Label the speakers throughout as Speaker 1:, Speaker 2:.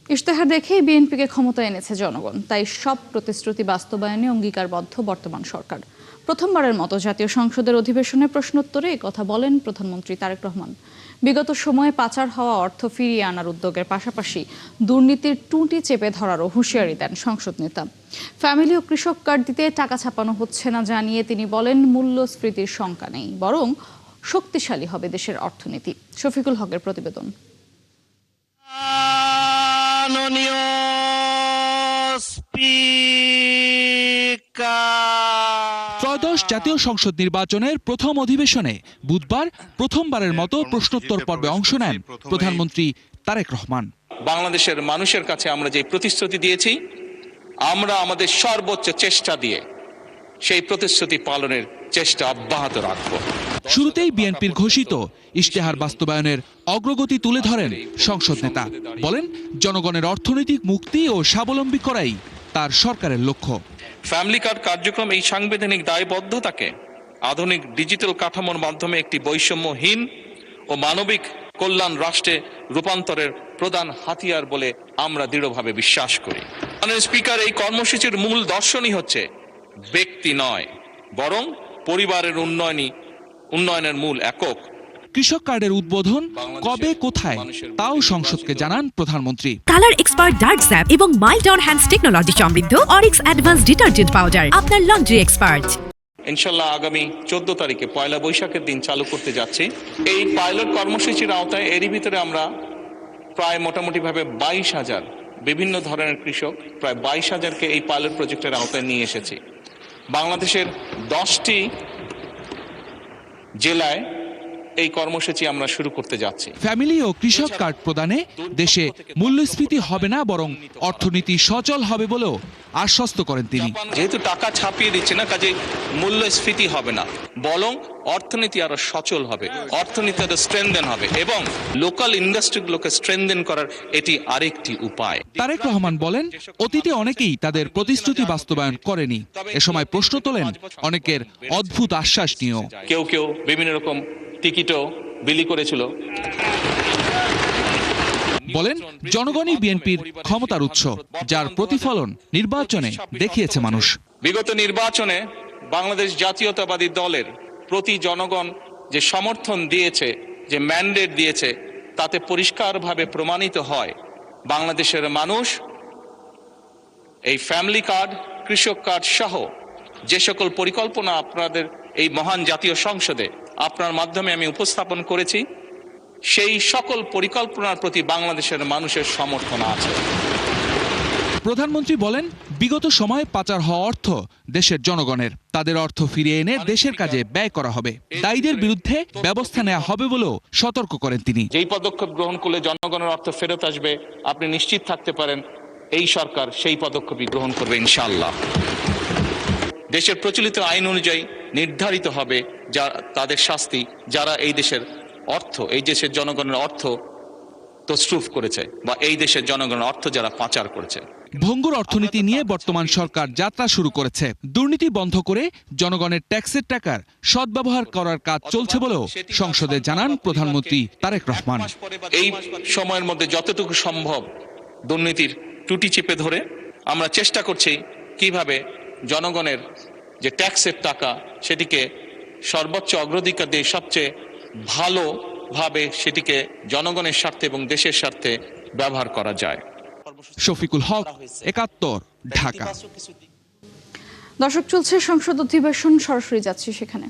Speaker 1: ইশতেহার দেখেই বিএনপিকে ক্ষমতায় এনেছে জনগণ, তাই সব প্রতিশ্রুতি বাস্তবায়নে অঙ্গীকারবদ্ধ বর্তমান সরকার। প্রথমবারের মতো জাতীয় সংসদের অধিবেশনে প্রশ্নোত্তরে কথা বলেন প্রধানমন্ত্রী তারেক রহমান। বিগত সময়ে পাচার হওয়া অর্থ ফিরিয়ে আনার উদ্যোগের পাশাপাশি দুর্নীতির টুঁটি চেপে ধরারও হুঁশিয়ারি দেন সংসদ নেতা। ফ্যামিলি ও কৃষক কার্ড দিতে টাকা ছাপানো হচ্ছে না জানিয়ে তিনি বলেন, মূল্যস্ফীতির শঙ্কা নেই, বরং শক্তিশালী হবে দেশের অর্থনীতি। শফিকুল হকের প্রতিবেদন।
Speaker 2: ত্রয়োদশ জাতীয় সংসদ নির্বাচনের প্রথম অধিবেশনে বুধবার প্রথমবারের মতো প্রশ্নোত্তর পর্বে অংশ নেন প্রধানমন্ত্রী তারেক রহমান।
Speaker 3: বাংলাদেশের মানুষের কাছে আমরা যে প্রতিশ্রুতি দিয়েছি, আমরা আমাদের সর্বোচ্চ চেষ্টা দিয়ে সেই প্রতিশ্রুতি পালনের চেষ্টা অব্যাহত রাখব।
Speaker 2: শুরুতেই বিএনপির ঘোষিত ইশতেহার বাস্তবায়নের অগ্রগতি তুলে ধরেন সংসদ নেতা। বলেন, জনগণের অর্থনৈতিক মুক্তি ও স্বাবলম্বী করাই তার সরকারের লক্ষ্য।
Speaker 3: ফ্যামিলি কার্ড কার্যক্রম এই সাংবিধানিক দায়বদ্ধতাকে আধুনিক ডিজিটাল কাঠামোর মাধ্যমে একটি বৈষম্যহীন ও মানবিক কল্যাণ রাষ্ট্রে রূপান্তরের প্রধান হাতিয়ার বলে আমরা দৃঢ়ভাবে বিশ্বাস করি। মাননীয় স্পিকার, এই কর্মসূচির মূল দর্শনই হচ্ছে ব্যক্তি নয়, বরং পরিবারের উন্নয়নের মূল একক।
Speaker 2: কৃষক কার্ডের উদ্বোধন কবে কোথায় তাও সংসদকে জানান প্রধানমন্ত্রী।
Speaker 4: কালার এক্সপার্ট ডার্ক স্যাপ এবং মাইল্ড অন হ্যান্ডস টেকনোলজি সমৃদ্ধ অরিক্স অ্যাডভান্স ডিটারজেন্ট পাউডার, আপনার লন্ড্রি এক্সপার্ট।
Speaker 3: ইনশাল্লাহ আগামী 14 তারিখে পয়লা বৈশাখের দিন চালু করতে যাচ্ছি। এই পাইলট কর্মসূচির আওতায় এরই ভিতরে আমরা প্রায় মোটামুটিভাবে 22,000 বিভিন্ন ধরনের কৃষক, প্রায় 22,000কে এই পাইলট প্রজেক্টের আওতায় নিয়ে এসেছি। বাংলাদেশের 10টি জেলায় এই কর্মসূচি আমরা শুরু করতে যাচ্ছি।
Speaker 2: ফ্যামিলি ও কৃষক কার্ড প্রদানে দেশে মূল্যস্ফীতি হবে না, বরং অর্থনীতি সচল হবে বলেও আশ্বস্ত করেন তিনি।
Speaker 3: যেহেতু টাকা ছাপিয়ে দিচ্ছে না, কাজে মূল্যস্ফীতি হবে না, বরং অর্থনীতি আরো সচল হবে, অর্থনীতি আরো স্ট্রেনদেন হবে এবং লোকাল ইন্ডাস্ট্রিগুলোকে স্ট্রেনদেন করার এটি আরেকটি উপায়।
Speaker 2: তারেক রহমান বলেন, অতীতে অনেকেই তাদের প্রতিশ্রুতি বাস্তবায়ন করেনি। এ সময় প্রশ্ন তোলেন অনেকের অদ্ভুত আশ্বাস নিয়েও।
Speaker 3: কেউ কেউ বিভিন্ন রকম টিকিটও বিলি করেছিল।
Speaker 2: বলেন, জনগণই বিএনপির ক্ষমতার উৎস, যার প্রতিফলন নির্বাচনে দেখিয়েছে মানুষ।
Speaker 3: বিগত নির্বাচনে বাংলাদেশ জাতীয়তাবাদী দলের প্রতি জনগণ যে সমর্থন দিয়েছে, যে ম্যান্ডেট দিয়েছে, তাতে পরিষ্কারভাবে প্রমাণিত হয় বাংলাদেশের মানুষ এই ফ্যামিলি কার্ড, কৃষক কার্ড সহ যে সকল পরিকল্পনা আপনাদের এই মহান জাতীয় সংসদে আপনার মাধ্যমে আমি উপস্থাপন করেছি, সেই সকল পরিকল্পনার প্রতি বাংলাদেশের মানুষের সমর্থন আছে।
Speaker 2: প্রধানমন্ত্রী বলেন, বিগত সময়ে পাচার হওয়া অর্থ দেশের জনগণের, তাদের অর্থ ফিরিয়ে এনে দেশের কাজে ব্যয় করা হবে। দায়ীদের বিরুদ্ধে ব্যবস্থা নেওয়া হবে বলেও সতর্ক করেন তিনি।
Speaker 3: যেই পদক্ষেপ গ্রহণ করলে জনগণের অর্থ ফেরত আসবে, আপনি নিশ্চিত থাকতে পারেন এই সরকার সেই পদক্ষেপই গ্রহণ করবে ইনশাআল্লাহ। দেশের প্রচলিত আইন অনুযায়ী নির্ধারিত হবে তাদের শাস্তি, যারা এই দেশের অর্থ, এই দেশের জনগণের অর্থ তছরুফ করেছে বা এই দেশের জনগণের অর্থ যারা পাচার করেছে।
Speaker 2: ভঙ্গুর অর্থনীতি নিয়ে বর্তমান সরকার যাত্রা শুরু করেছে। দুর্নীতি বন্ধ করে জনগণের ট্যাক্সের টাকার সদ্ব্যবহার করার কাজ চলছে বলেও সংসদে জানান প্রধানমন্ত্রী তারেক রহমান।
Speaker 3: এই সময়ের মধ্যে যতটুকু সম্ভব দুর্নীতির টুটি চেপে ধরে আমরা চেষ্টা করছি কিভাবে জনগণের যে ট্যাক্সের টাকা সেটিকে সর্বোচ্চ অগ্রাধিকার দিয়ে সবচেয়ে ভালোভাবে সেটিকে জনগণের স্বার্থে এবং দেশের স্বার্থে ব্যবহার করা যায়।
Speaker 2: শফিকুল হক, ৭১, ঢাকা।
Speaker 1: দর্শক, চলছে সংসদ অধিবেশন, সরাসরি যাচ্ছি সেখানে।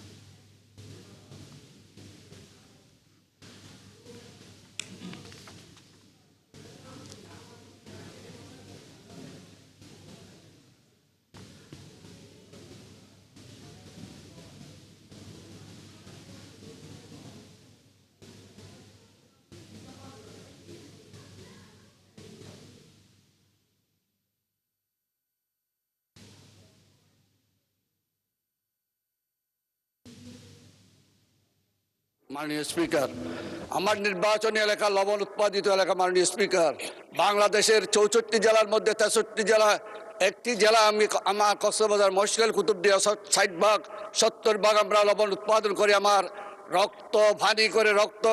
Speaker 5: মাননীয় স্পিকার, আমার নির্বাচনী এলাকা লবণ উৎপাদিত এলাকা। মাননীয় স্পিকার, বাংলাদেশের 64 জেলার মধ্যে 63 জেলা, একটি জেলা আমার কক্সবাজার মহেশখালী কুতুবদিয়া 60 ভাগ 70 ভাগ আমরা লবণ উৎপাদন করি। আমার রক্ত ভানি করে রক্ত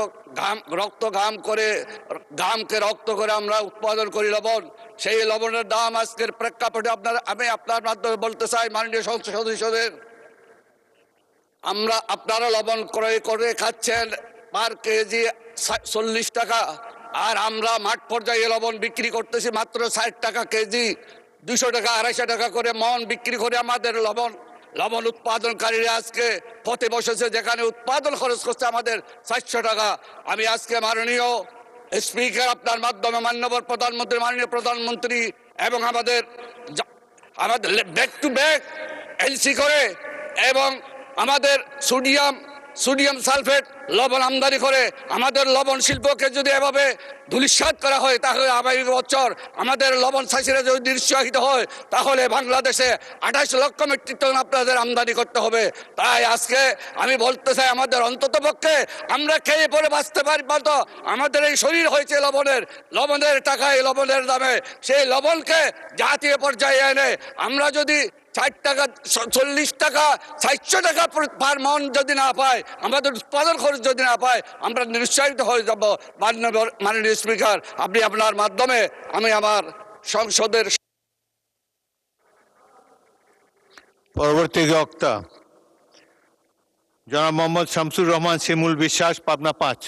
Speaker 5: ঘামকে রক্ত করে আমরা উৎপাদন করি লবণ। সেই লবণের দাম আজকের প্রেক্ষাপটে আমি আপনার মাধ্যমে বলতে চাই মাননীয় সংসদ সদস্যদের, আপনারা লবণ ক্রয় করে খাচ্ছেন পার কেজি 40 টাকা, আর আমরা মাঠ পর্যায়ে লবণ বিক্রি করতেছি মাত্র 60 টাকা কেজি, 200 টাকা 250 টাকা করে মন বিক্রি করে আমাদের লবণ উৎপাদনকারীরা আজকে পথে বসেছে, যেখানে উৎপাদন খরচ করছে আমাদের 400 টাকা। আমি আজকে মাননীয় স্পিকার আপনার মাধ্যমে মাননীয় প্রধানমন্ত্রী এবং আমাদের ব্যাক টু ব্যাক এলসি করে এবং আমাদের সোডিয়াম সালফেট লবণ আমদানি করে আমাদের লবণ শিল্পকে যদি এভাবে ধূলিসাৎ করা হয়, তাহলে আগামী বছর আমাদের লবণ চাষিরা যদি নিরুৎসাহিত হয়, তাহলে বাংলাদেশে 28 লক্ষ মেট্রিক টন আপনাদের আমদানি করতে হবে। তাই আজকে আমি বলতে চাই, আমাদের অন্তত পক্ষে আমরা খেয়ে পরে বাঁচতে পারি তো, আমাদের এই শরীর হয়েছে লবণের টাকায়, লবণের দামে। সেই লবণকে জাতীয় পর্যায়ে এনে আমরা যদি 60 টাকা 40 টাকা 400 টাকা পার মন যদি না পাই, আমাদের উৎপাদন খরচ যদি না পাই, আমরা নিরুৎসাহিত হয়ে যাব। মাননীয় স্পিকার, আপনি আপনার মাধ্যমে আমি আমার সংসদের
Speaker 6: পরবর্তী বক্তা জনাব মোহাম্মদ শামসুর রহমান শিমুল বিশ্বাস, পাবনা 5।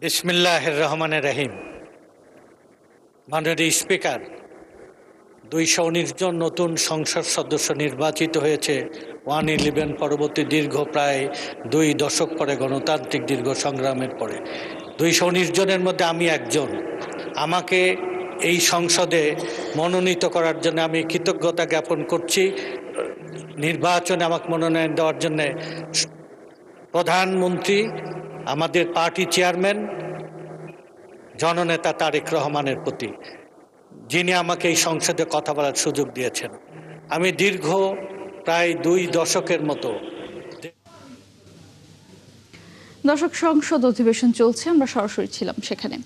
Speaker 7: বিসমিল্লাহির রহমানির রহিম। মাননীয় স্পিকার, 219 জন নতুন সংসদ সদস্য নির্বাচিত হয়েছে 111 পরবর্তী দীর্ঘ প্রায় 2 দশক পরে, গণতান্ত্রিক দীর্ঘ সংগ্রামের পরে 219 জনের মধ্যে আমি একজন। আমাকে এই সংসদে মনোনীত করার জন্য আমি কৃতজ্ঞতা জ্ঞাপন করছি। নির্বাচনে আমাকে মনোনয়ন দেওয়ার জন্য প্রধানমন্ত্রী, আমাদের পার্টি চেয়ারম্যান জননেতা তারেক রহমানের প্রতি, যিনি আমাকে এই সংসদে কথা বলার সুযোগ দিয়েছেন। আমি দীর্ঘ প্রায় 2 দশকের মতো।
Speaker 1: দর্শক, সংসদ অধিবেশন চলছে, আমরা সরাসরি ছিলাম সেখানে।